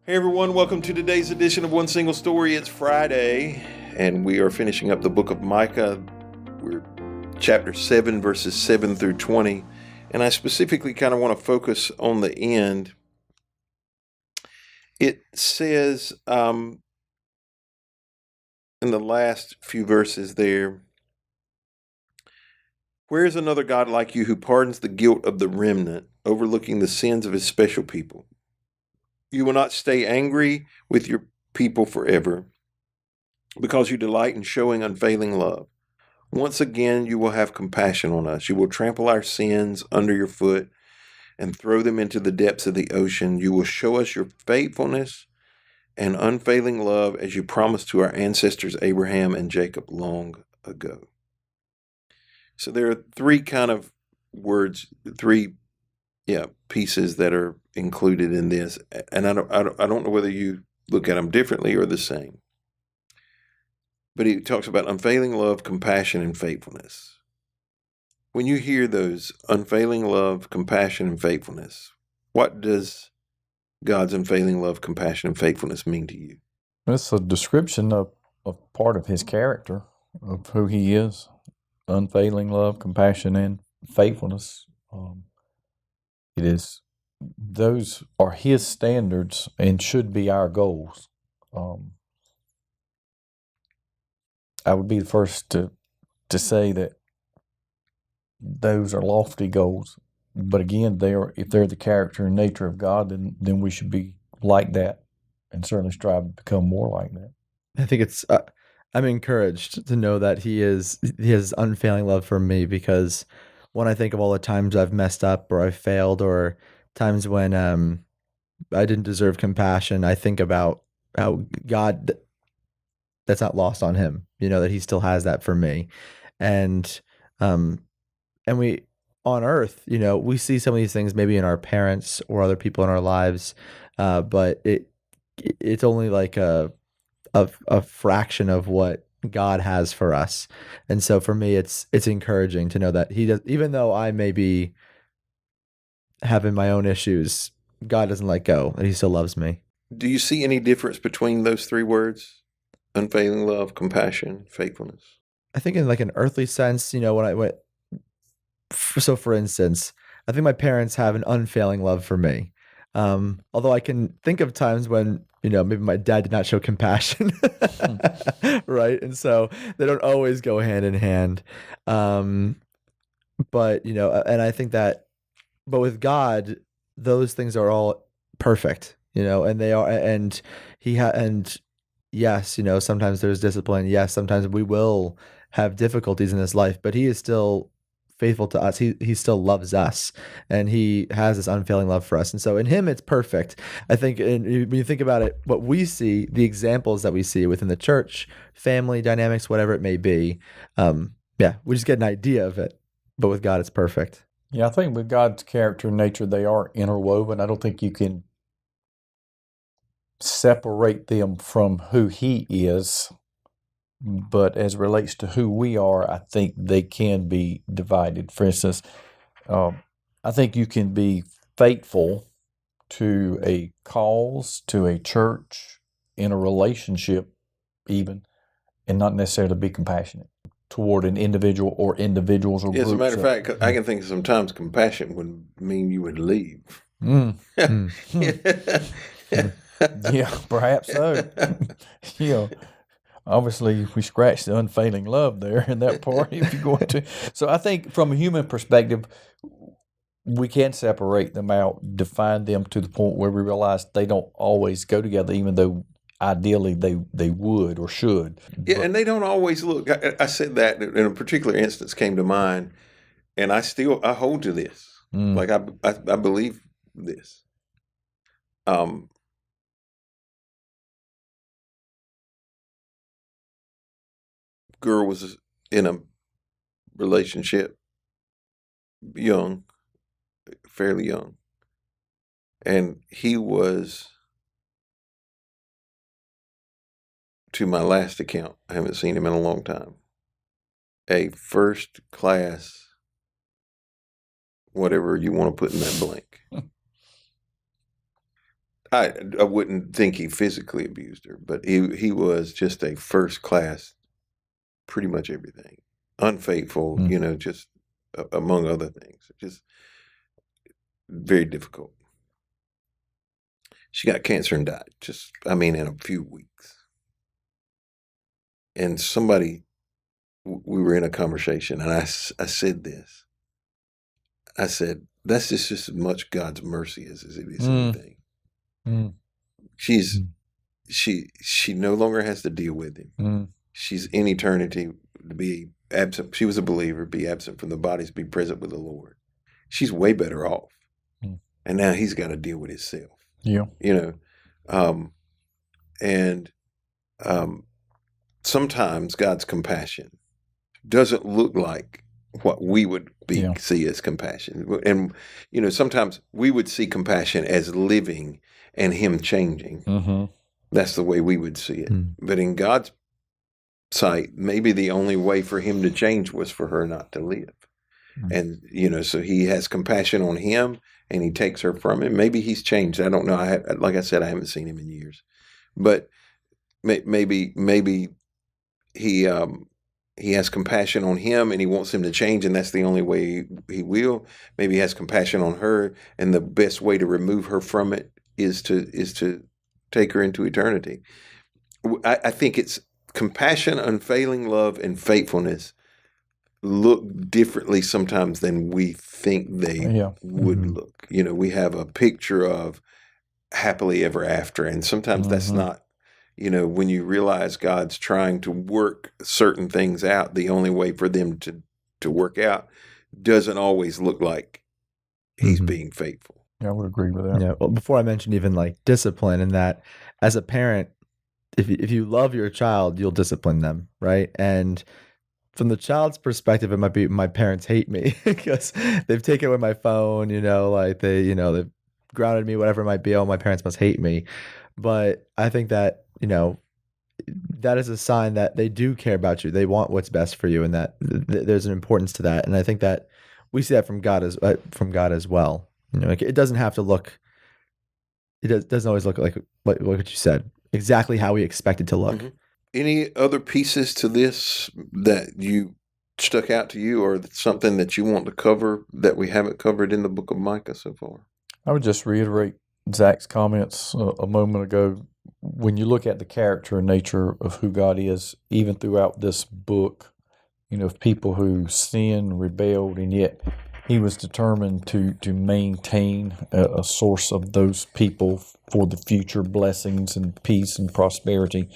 Hey everyone, welcome to today's edition of One Single Story. It's Friday, and we are finishing up the book of Micah. We're chapter 7, verses 7 through 20, and I specifically kind of want to focus on the end. It says in the last few verses there, "Where is another God like you who pardons the guilt of the remnant, overlooking the sins of his special people? You will not stay angry with your people forever, because you delight in showing unfailing love. Once again, you will have compassion on us. You will trample our sins under your foot and throw them into the depths of the ocean. You will show us your faithfulness and unfailing love as you promised to our ancestors Abraham and Jacob long ago." So there are three kind of words, pieces that are included in this, and I don't know whether you look at them differently or the same. But he talks about unfailing love, compassion, and faithfulness. When you hear those, unfailing love, compassion, and faithfulness, what does God's unfailing love, compassion, and faithfulness mean to you? It's a description of part of his character, of who he is. Unfailing love, compassion, and faithfulness. Those are his standards and should be our goals. I would be the first to say that those are lofty goals. But again, if they're the character and nature of God, then we should be like that and certainly strive to become more like that. I think I'm encouraged to know that he has unfailing love for me, because when I think of all the times I've messed up or I've failed, or times when I didn't deserve compassion, I think about how God, that's not lost on him, that he still has that for me. And we, on earth, we see some of these things maybe in our parents or other people in our lives, but it's only like a fraction of what God has for us. And so for me, it's encouraging to know that he does, even though I may be having my own issues, God doesn't let go, and he still loves me. Do you see any difference between those three words? Unfailing love, compassion, faithfulness. I think in like an earthly sense, so for instance, I think my parents have an unfailing love for me. Although I can think of times when, maybe my dad did not show compassion, right? And so they don't always go hand in hand. But, and I think that, but with God, those things are all perfect, and they are, and and yes, sometimes there's discipline. Yes, sometimes we will have difficulties in this life, but he is still faithful to us. He still loves us, and he has this unfailing love for us. And so in him, it's perfect. I think when you think about it, what we see, the examples that we see within the church, family dynamics, whatever it may be, we just get an idea of it. But with God, it's perfect. Yeah, I think with God's character and nature, they are interwoven. I don't think you can separate them from who he is. But as it relates to who we are, I think they can be divided. For instance, I think you can be faithful to a cause, to a church, in a relationship even, and not necessarily be compassionate toward an individual or individuals or groups. As a matter of fact, I can think sometimes compassion would mean you would leave. Yeah, perhaps so. Obviously, we scratched the unfailing love there in that part if you're going to. So I think from a human perspective, we can separate them out, define them to the point where we realize they don't always go together, even though ideally they would or should. Yeah, and they don't always look. I said that in a particular instance came to mind, and I hold to this. Like I believe this. Girl was in a relationship, fairly young, and he was, to my last account, I haven't seen him in a long time, a first class, whatever you want to put in that blank. I wouldn't think he physically abused her, but he was just a first class, pretty much everything. Unfaithful, just among other things. Just very difficult. She got cancer and died, in a few weeks. And we were in a conversation, and I said this. I said, that's just as much God's mercy as it is anything. She no longer has to deal with him. She's in eternity to be absent. She was a believer, be absent from the bodies, be present with the Lord. She's way better off. And now he's got to deal with himself. Yeah. Sometimes God's compassion doesn't look like what we would see as compassion. And, sometimes we would see compassion as living and him changing. Mm-hmm. That's the way we would see it. But in God's sight, maybe the only way for him to change was for her not to live. And, so he has compassion on him and he takes her from him. Maybe he's changed. I don't know. Like I said, I haven't seen him in years. But maybe he has compassion on him and he wants him to change, and that's the only way he will. Maybe he has compassion on her, and the best way to remove her from it is to take her into eternity. I think it's compassion, unfailing love, and faithfulness look differently sometimes than we think they would look. We have a picture of happily ever after, and sometimes that's not. When you realize God's trying to work certain things out, the only way for them to work out doesn't always look like he's being faithful. Yeah, I would agree with that. Yeah. Well, before I mentioned even like discipline, and that as a parent, if you love your child, you'll discipline them, right? And from the child's perspective, it might be my parents hate me because they've taken away my phone, they've grounded me, whatever it might be. Oh, my parents must hate me. But I think that, that is a sign that they do care about you. They want what's best for you, and that there's an importance to that. And I think that we see that from God as well. It doesn't have to look. It doesn't always look like what you said, exactly how we expect it to look. Mm-hmm. Any other pieces to this that you stuck out to you, or something that you want to cover that we haven't covered in the book of Micah so far? I would just reiterate Zach's comments a moment ago. When you look at the character and nature of who God is, even throughout this book, people who sinned, rebelled, and yet he was determined to maintain a source of those people for the future blessings and peace and prosperity.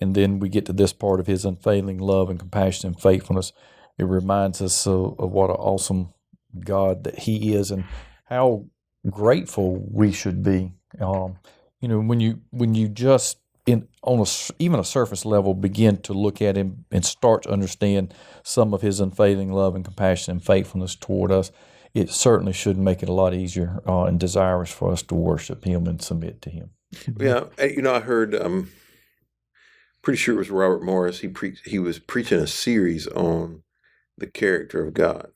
And then we get to this part of his unfailing love and compassion and faithfulness. It reminds us of what an awesome God that he is, and how grateful we should be. When you just even a surface level begin to look at him and start to understand some of his unfailing love and compassion and faithfulness toward us, it certainly should make it a lot easier and desirous for us to worship him and submit to him. Yeah, I heard. Pretty sure it was Robert Morris. He was preaching a series on the character of God,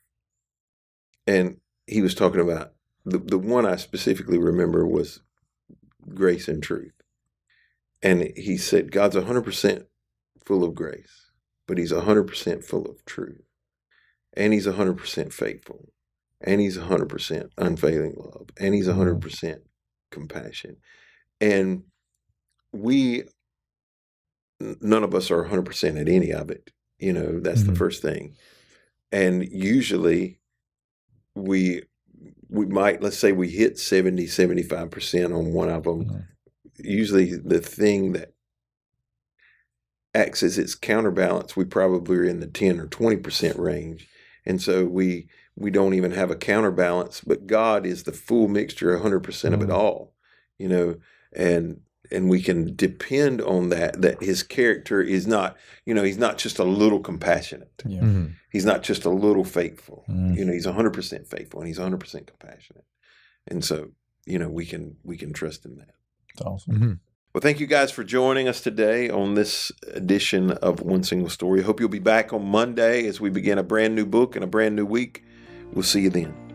and he was talking about the one I specifically remember was grace and truth. And he said God's 100% full of grace, but he's 100% full of truth, and he's 100% faithful, and he's 100% unfailing love, and he's 100% compassion. And none of us are 100% at any of it. That's the first thing. And usually we might, let's say we hit 70, 75% on one of them. Usually the thing that acts as its counterbalance, we probably are in the 10 or 20% range. And so we don't even have a counterbalance, but God is the full mixture, 100% of it all, and we can depend on that his character is not, he's not just a little compassionate. Yeah. Mm-hmm. He's not just a little faithful. He's 100% faithful, and he's 100% compassionate. And so, we can trust in that. That's awesome. Mm-hmm. Well, thank you guys for joining us today on this edition of One Single Story. Hope you'll be back on Monday as we begin a brand new book and a brand new week. We'll see you then.